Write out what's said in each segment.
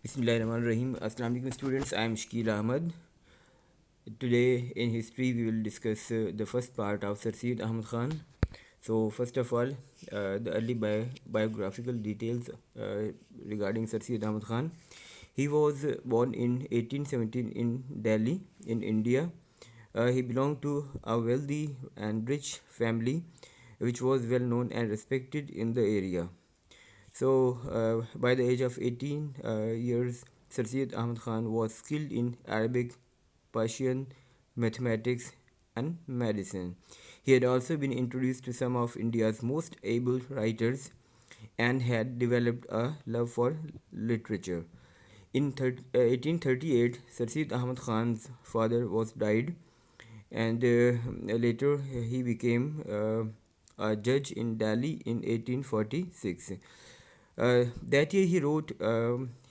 Bismillahirrahmanirrahim. Assalamu alaikum students. I am Shakeel Ahmad. Today in history we will discuss the first part of Sir Syed Ahmad Khan. So first of all, the early biographical details regarding Sir Syed Ahmad Khan. He was born in 1817 in Delhi in India. He belonged to a wealthy and rich family which was well known and respected in the area. So, by the age of 18 years, Sir Syed Ahmad Khan was skilled in Arabic, Persian, mathematics, and medicine. He had also been introduced to some of India's most able writers and had developed a love for literature. In 1838, Sir Syed Ahmad Khan's father was died, and later he became a judge in Delhi in 1846. That year, he wrote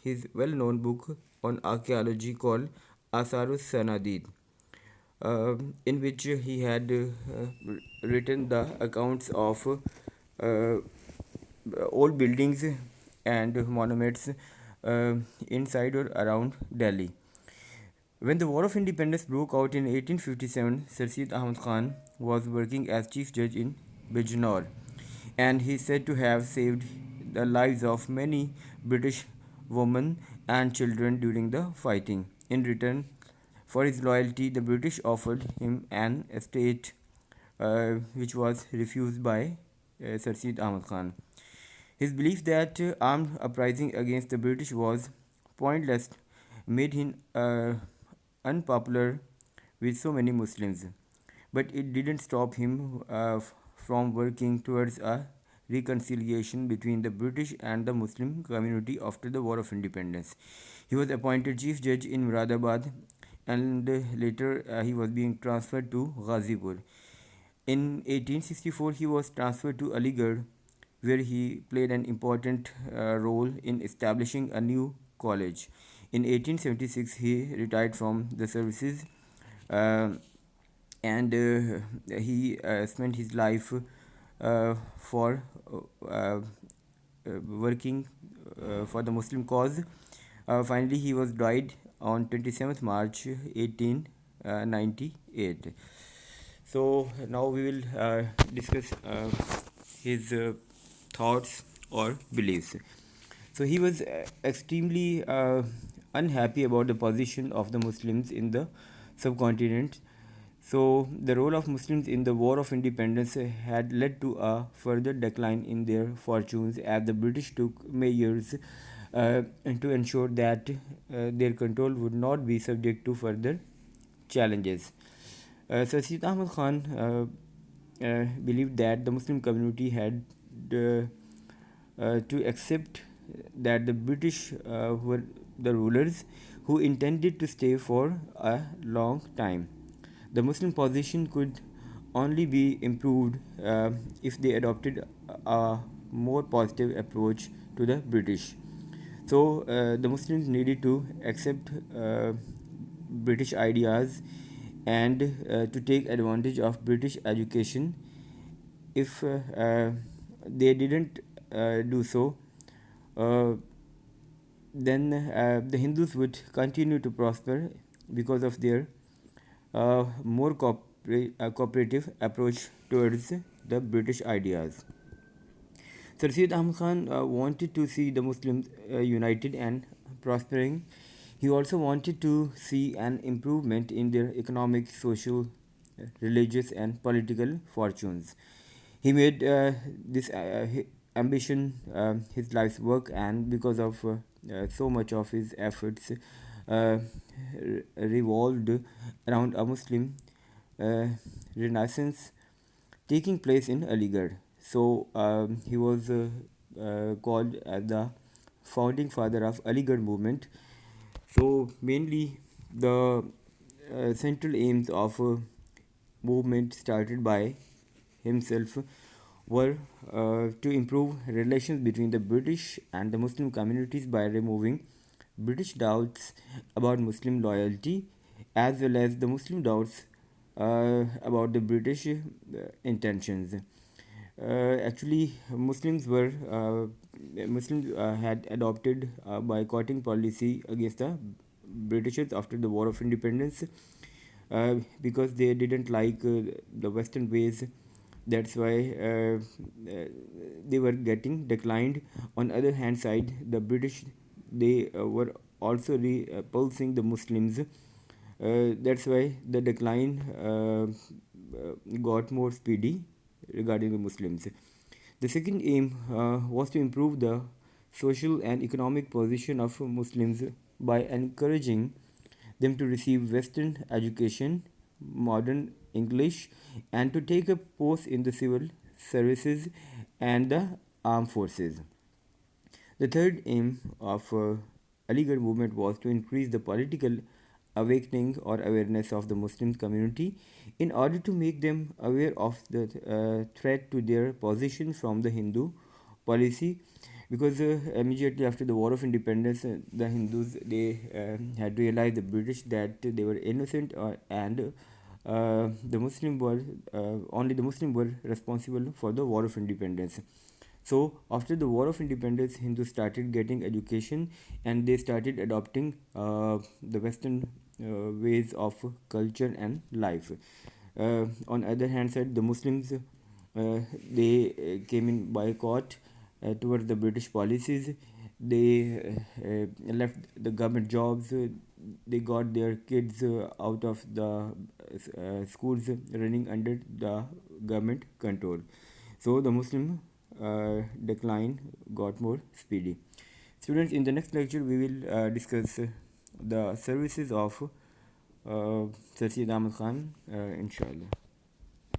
his well known book on archaeology called Asarus Sanadid, in which he had written the accounts of old buildings and monuments inside or around Delhi. When the War of Independence broke out in 1857, Sir Syed Ahmad Khan was working as chief judge in Bijnor, and he is said to have saved the lives of many British women and children during the fighting. In return for his loyalty, the British offered him an estate, which was refused by Sir Syed Ahmad Khan. His belief that armed uprising against the British was pointless made him unpopular with so many Muslims, but it didn't stop him from working towards a reconciliation between the British and the Muslim community after the War of Independence. He was appointed chief judge in Muradabad, and later he was being transferred to Ghazipur. In 1864, he was transferred to Aligarh, where he played an important role in establishing a new college. In 1876, he retired from the services, uh, and he spent his life for working for the Muslim cause. Finally, he was died on 27th March 1898. So now we will discuss his thoughts or beliefs. So he was extremely unhappy about the position of the Muslims in the subcontinent. So the role of Muslims in the War of Independence had led to a further decline in their fortunes as the British took measures to ensure that their control would not be subject to further challenges. Sir Syed Ahmad Khan believed that the Muslim community had to accept that the British were the rulers who intended to stay for a long time. The Muslim position could only be improved if they adopted a more positive approach to the British. So the Muslims needed to accept British ideas and to take advantage of British education. If they didn't do so, uh, then the Hindus would continue to prosper because of their more cooperative approach towards the British ideas. Sir Syed Ahmad Khan wanted to see the Muslims united and prospering. He also wanted to see an improvement in their economic, social, religious, and political fortunes. He made this ambition his life's work, and because of so much of his efforts uh, revolved around a Muslim uh, renaissance taking place in Aligarh. So he was called as the founding father of Aligarh movement. So mainly the central aims of movement started by himself were to improve relations between the British and the Muslim communities by removing British doubts about Muslim loyalty as well as the Muslim doubts about the British intentions. Actually, Muslims had adopted a boycotting policy against the Britishers after the War of Independence, because they didn't like the Western ways. That's why they were getting declined. On other hand side, the British, they were also repulsing the Muslims. That's why the decline got more speedy regarding the Muslims. The second aim was to improve the social and economic position of Muslims by encouraging them to receive Western education, modern English, and to take a post in the civil services and the armed forces. The third aim of Aligarh movement was to increase the political awakening or awareness of the Muslim community in order to make them aware of the threat to their position from the Hindu policy, because immediately after the War of Independence, the Hindus, they had realized the British that they were innocent, and the Muslim were only the Muslim were responsible for the War of Independence. So after the War of Independence, Hindus started getting education, and they started adopting the Western ways of culture and life. On other hand side, the Muslims, they came in boycott towards the British policies. They left the government jobs. They got their kids out of the schools running under the government control. So the Muslim decline got more speedy. Students, in the next lecture, we will discuss the services of Syed Ahmad Khan, inshallah.